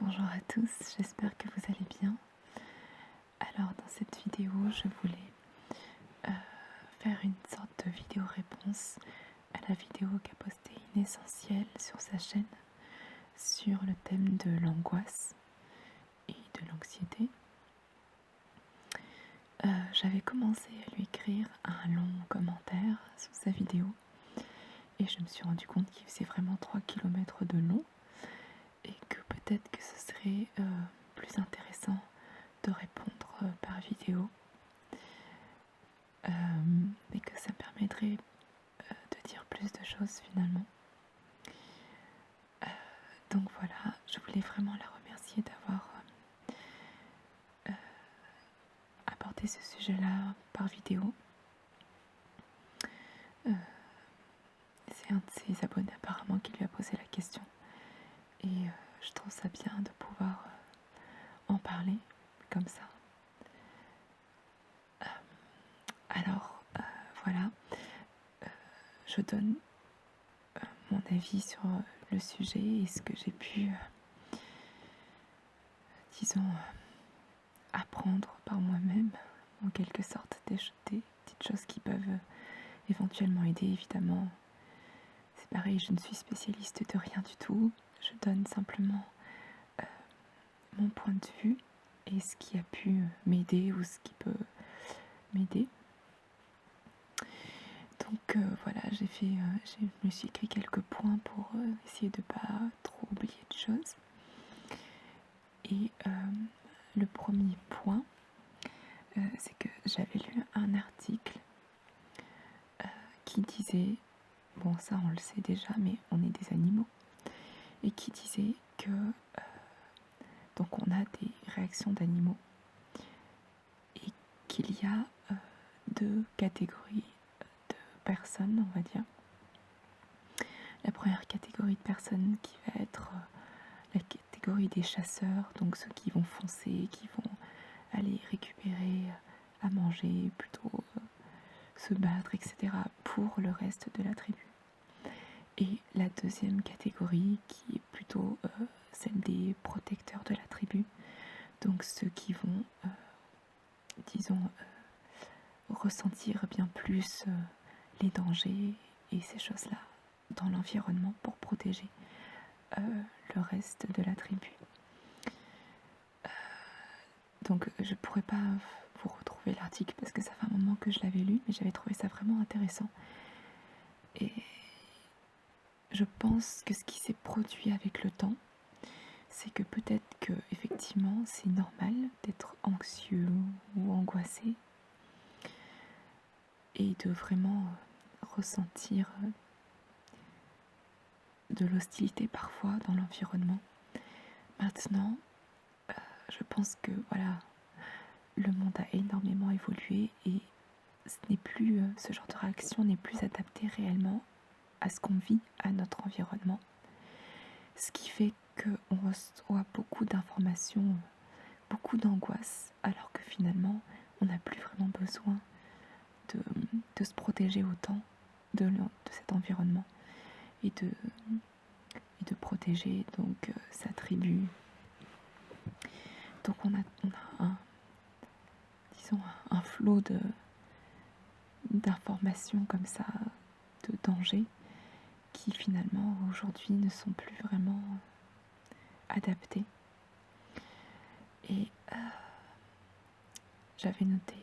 Bonjour à tous, j'espère que vous allez bien. Alors dans cette vidéo, je voulais faire une sorte de vidéo réponse à la vidéo qu'a postée Inessentiel sur sa chaîne sur le thème de l'angoisse et de l'anxiété. J'avais commencé à lui écrire un long commentaire sous sa vidéo et je me suis rendu compte qu'il faisait vraiment 3 km de long et que peut-être que ce serait plus intéressant de répondre par vidéo et que ça me permettrait de dire plus de choses finalement. Donc voilà, je voulais vraiment la remercier d'avoir abordé ce sujet-là par vidéo. C'est un de ses abonnés apparemment qui lui a posé la question et je trouve ça bien de pouvoir en parler comme ça. Alors voilà, je donne mon avis sur le sujet et ce que j'ai pu, disons, apprendre par moi-même, en quelque sorte, des petites choses qui peuvent éventuellement aider, évidemment. C'est pareil, je ne suis spécialiste de rien du tout, je donne simplement mon point de vue et ce qui a pu m'aider ou ce qui peut m'aider. Donc voilà, je me suis écrit quelques points pour essayer de ne pas trop oublier de choses. Et le premier point, c'est que j'avais lu un article qui disait, bon ça on le sait déjà, mais on est des animaux, et qui disait que donc on a des réactions d'animaux et qu'il y a deux catégories de personnes, on va dire. La première catégorie de personnes qui va être la catégorie des chasseurs, donc ceux qui vont foncer, qui vont aller récupérer à manger, plutôt se battre, etc. pour le reste de la tribu. Et la deuxième catégorie qui est plutôt celle des protecteurs de la tribu, donc ceux qui vont, disons, ressentir bien plus les dangers et ces choses-là dans l'environnement pour protéger le reste de la tribu. Donc je pourrais pas vous retrouver l'article parce que ça fait un moment que je l'avais lu, mais j'avais trouvé ça vraiment intéressant. Et je pense que ce qui s'est produit avec le temps, c'est que peut-être que effectivement c'est normal d'être anxieux ou angoissé et de vraiment ressentir de l'hostilité parfois dans l'environnement. Maintenant, je pense que voilà, le monde a énormément évolué et ce genre de réaction n'est plus adapté réellement à ce qu'on vit, à notre environnement. Ce qui fait qu'on reçoit beaucoup d'informations, beaucoup d'angoisse, alors que finalement, on n'a plus vraiment besoin de se protéger autant de cet environnement et de protéger donc sa tribu. Donc on a un flot d'informations comme ça, de dangers, qui finalement aujourd'hui ne sont plus vraiment adaptés. Et j'avais noté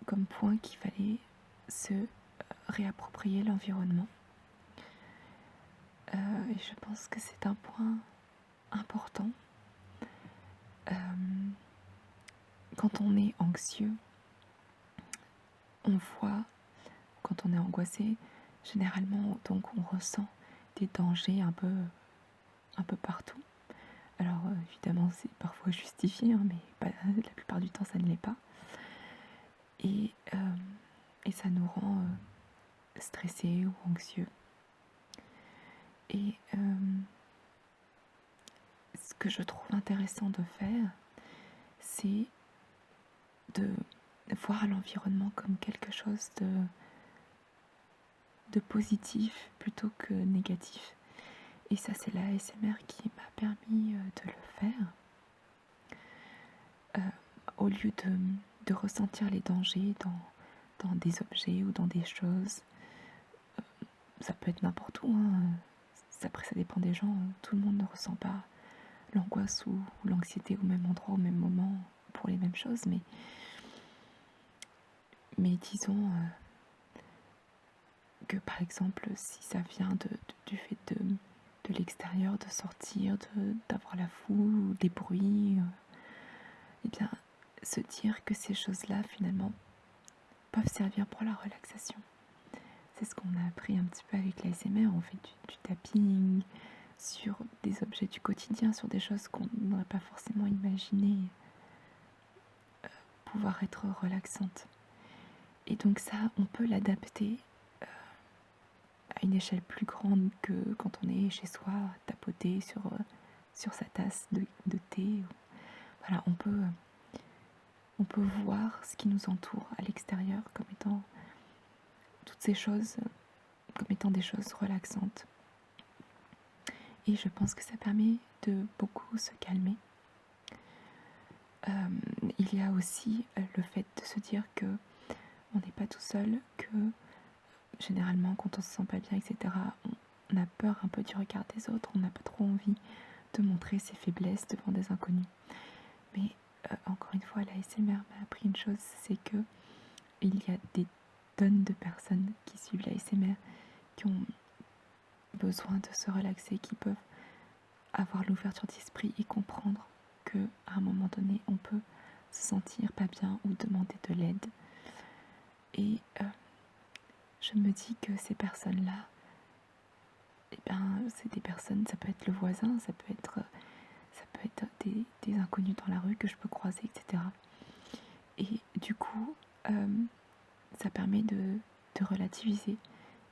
comme point qu'il fallait se réapproprier l'environnement. Et je pense que c'est un point important. Quand on est anxieux, on voit, quand on est angoissé, généralement donc on ressent des dangers un peu partout. Alors évidemment c'est parfois justifié, hein, mais la plupart du temps ça ne l'est pas. Et ça nous rend stressés ou anxieux. Et ce que je trouve intéressant de faire, c'est de voir l'environnement comme quelque chose de positif plutôt que négatif. Et ça, c'est la ASMR qui m'a permis de le faire. Au lieu de ressentir les dangers dans des objets ou dans des choses, ça peut être n'importe où, hein. Après, ça dépend des gens. Tout le monde ne ressent pas l'angoisse ou l'anxiété au même endroit, au même moment, pour les mêmes choses. Mais disons que, par exemple, si ça vient du fait de l'extérieur, de sortir, d'avoir la foule ou des bruits, eh bien, se dire que ces choses-là, finalement, peuvent servir pour la relaxation. C'est ce qu'on a appris un petit peu avec l'ASMR. On fait du tapping sur des objets du quotidien, sur des choses qu'on n'aurait pas forcément imaginé pouvoir être relaxantes. Et donc ça, on peut l'adapter à une échelle plus grande que quand on est chez soi, tapoter sur sa tasse de thé. Voilà, on peut voir ce qui nous entoure à l'extérieur comme étant toutes ces choses, comme étant des choses relaxantes. Et je pense que ça permet de beaucoup se calmer. Il y a aussi le fait de se dire que on n'est pas tout seul, que généralement quand on se sent pas bien, etc., on a peur un peu du regard des autres, on n'a pas trop envie de montrer ses faiblesses devant des inconnus. Mais encore une fois, la ASMR m'a appris une chose, c'est que il y a des tonnes de personnes qui suivent la ASMR, qui ont besoin de se relaxer, qui peuvent avoir l'ouverture d'esprit et comprendre qu'à un moment donné, on peut se sentir pas bien ou demander de l'aide. Et je me dis que ces personnes-là, eh ben, c'est des personnes, ça peut être le voisin, ça peut être des inconnus dans la rue que je peux croiser, etc. Et du coup, ça permet de relativiser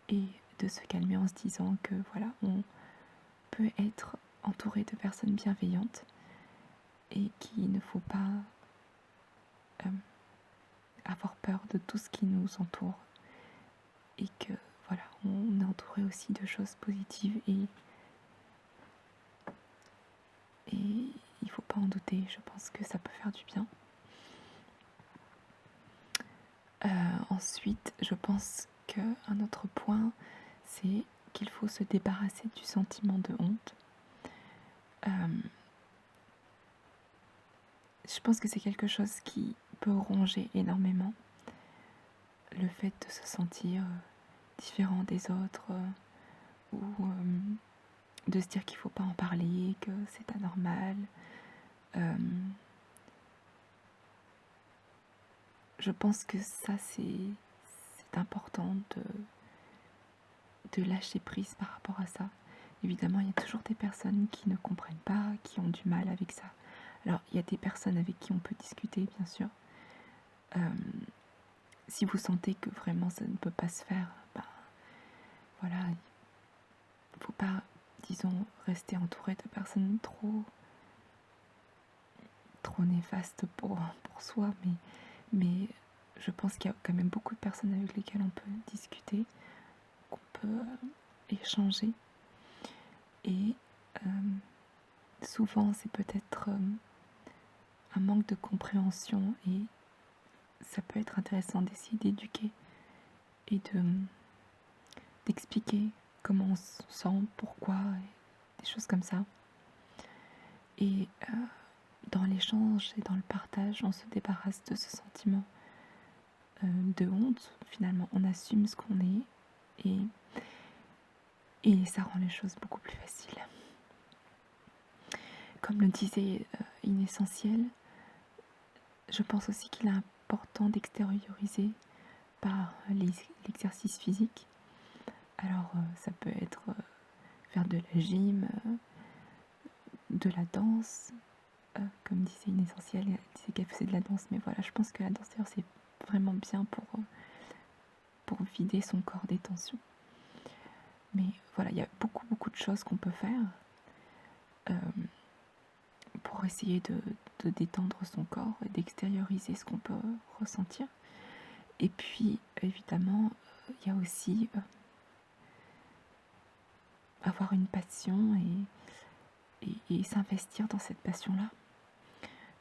et de se calmer en se disant que voilà, on peut être entouré de personnes bienveillantes et qu'il ne faut pas avoir peur de tout ce qui nous entoure et que voilà, on est entouré aussi de choses positives et il ne faut pas en douter. Je pense que ça peut faire du bien. Ensuite, je pense qu'un autre point, c'est qu'il faut se débarrasser du sentiment de honte. Je pense que c'est quelque chose qui peut ronger énormément. Le fait de se sentir différent des autres ou de se dire qu'il ne faut pas en parler, que c'est anormal. Je pense que ça, c'est important de lâcher prise par rapport à ça. Évidemment, il y a toujours des personnes qui ne comprennent pas, qui ont du mal avec ça. Alors, il y a des personnes avec qui on peut discuter, bien sûr. Si vous sentez que vraiment ça ne peut pas se faire, ben voilà, il ne faut pas, disons, rester entouré de personnes trop néfastes pour soi, mais je pense qu'il y a quand même beaucoup de personnes avec lesquelles on peut discuter, qu'on peut échanger. Et souvent, c'est peut-être un manque de compréhension et ça peut être intéressant d'essayer d'éduquer et d'expliquer comment on se sent, pourquoi, et des choses comme ça. Et dans l'échange et dans le partage, on se débarrasse de ce sentiment de honte. Finalement, on assume ce qu'on est et ça rend les choses beaucoup plus faciles. Comme le disait Inessentiel, je pense aussi qu'il est important d'extérioriser par l'exercice physique. Alors ça peut être faire de la gym, de la danse, comme disait Inessentiel, elle disait qu'elle faisait de la danse, mais voilà, je pense que la danse d'ailleurs c'est vraiment bien pour vider son corps des tensions. Mais voilà, il y a beaucoup de choses qu'on peut faire pour essayer de détendre son corps et d'extérioriser ce qu'on peut ressentir. Et puis évidemment, il y a aussi avoir une passion et s'investir dans cette passion-là.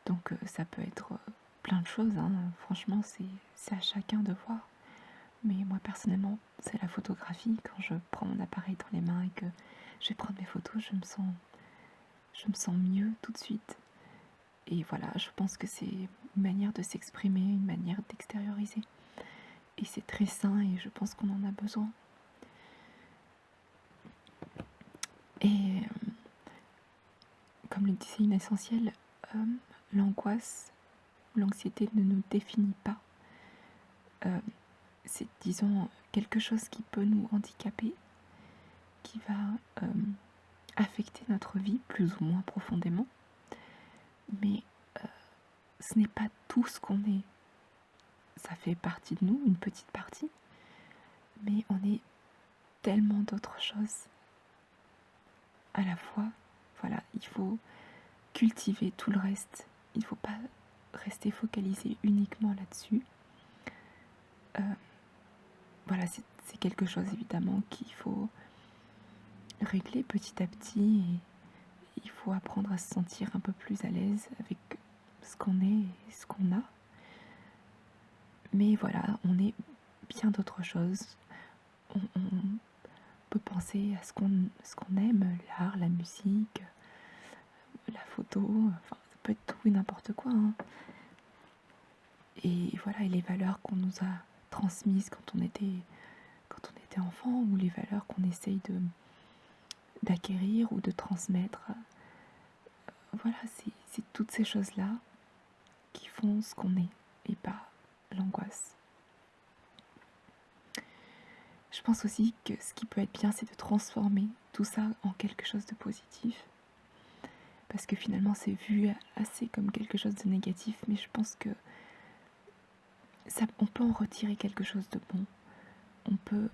Donc ça peut être plein de choses, hein. Franchement c'est à chacun de voir. Mais moi personnellement c'est la photographie. Quand je prends mon appareil dans les mains et que je vais prendre mes photos, je me sens mieux tout de suite. Et voilà, je pense que c'est une manière de s'exprimer, une manière d'extérioriser. Et c'est très sain et je pense qu'on en a besoin. Et comme le disait une essentielle, l'angoisse, l'anxiété ne nous définit pas. C'est, disons, quelque chose qui peut nous handicaper, qui va affecter notre vie plus ou moins profondément. Mais ce n'est pas tout ce qu'on est. Ça fait partie de nous, une petite partie, mais on est tellement d'autres choses à la fois. Voilà, il faut cultiver tout le reste. Il ne faut pas rester focalisé uniquement là-dessus. Voilà, c'est quelque chose évidemment qu'il faut régler petit à petit et il faut apprendre à se sentir un peu plus à l'aise avec ce qu'on est et ce qu'on a. Mais voilà, on est bien d'autres choses. On peut penser à ce qu'on aime, l'art, la musique, la photo, enfin ça peut être tout et n'importe quoi, hein. Et voilà, et les valeurs qu'on nous a transmises quand on était enfant, ou les valeurs qu'on essaye d'acquérir ou de transmettre. Voilà, c'est toutes ces choses-là qui font ce qu'on est et pas l'angoisse. Je pense aussi que ce qui peut être bien, c'est de transformer tout ça en quelque chose de positif. Parce que finalement, c'est vu assez comme quelque chose de négatif, mais je pense que on peut en retirer quelque chose de bon. On peut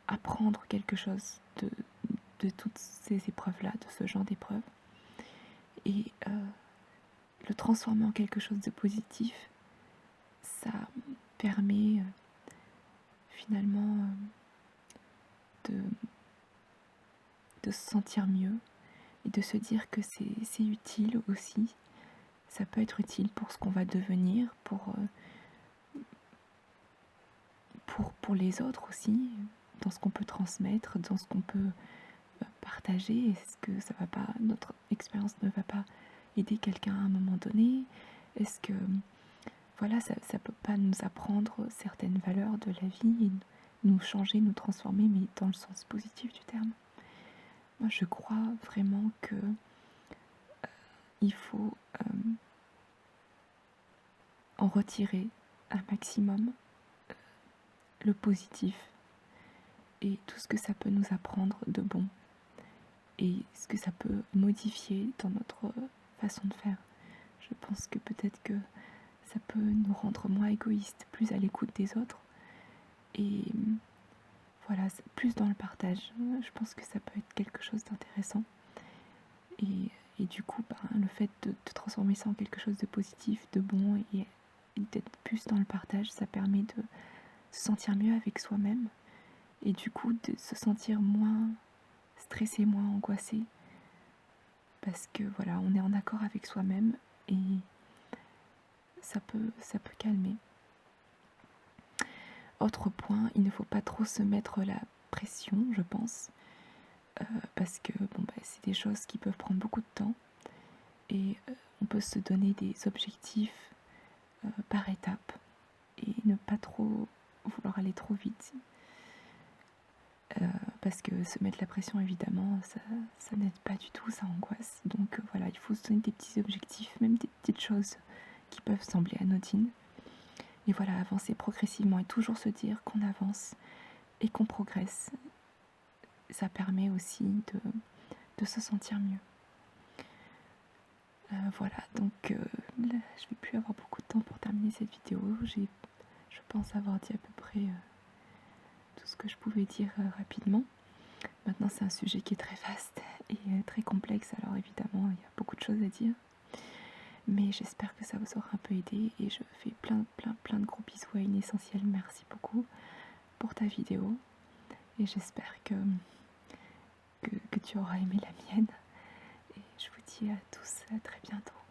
apprendre quelque chose de toutes ces épreuves-là, de ce genre d'épreuves. Et le transformer en quelque chose de positif, ça permet finalement de se sentir mieux et de se dire que c'est utile aussi. Ça peut être utile pour ce qu'on va devenir, pour les autres aussi, dans ce qu'on peut transmettre, dans ce qu'on peut partager. Est-ce que ça va pas, notre expérience ne va pas aider quelqu'un à un moment donné? Est-ce que voilà, ça peut pas nous apprendre certaines valeurs de la vie et nous changer, nous transformer, mais dans le sens positif du terme? Moi, je crois vraiment que il faut en retirer un maximum le positif et tout ce que ça peut nous apprendre de bon et ce que ça peut modifier dans notre façon de faire. Je pense que peut-être que ça peut nous rendre moins égoïstes, plus à l'écoute des autres et voilà, plus dans le partage. Je pense que ça peut être quelque chose d'intéressant et du coup, le fait de transformer ça en quelque chose de positif, de bon et d'être plus dans le partage, ça permet de se sentir mieux avec soi-même et du coup de se sentir moins stressé, moins angoissé parce que voilà, on est en accord avec soi-même et ça peut calmer. Autre point, il ne faut pas trop se mettre la pression, je pense, parce que c'est des choses qui peuvent prendre beaucoup de temps et on peut se donner des objectifs par étapes et ne pas trop vouloir aller trop vite. Parce que se mettre la pression, évidemment, ça n'aide pas du tout, ça angoisse. Donc voilà, il faut se donner des petits objectifs, même des petites choses qui peuvent sembler anodines. Et voilà, avancer progressivement et toujours se dire qu'on avance et qu'on progresse. Ça permet aussi de se sentir mieux. Voilà, donc là, je ne vais plus avoir beaucoup de temps pour terminer cette vidéo. Je pense avoir dit à peu près tout ce que je pouvais dire rapidement. Maintenant, c'est un sujet qui est très vaste et très complexe, alors évidemment, il y a beaucoup de choses à dire. Mais j'espère que ça vous aura un peu aidé et je fais plein de gros bisous à une essentielle. Merci beaucoup pour ta vidéo et j'espère que que tu auras aimé la mienne. Et je vous dis à tous à très bientôt.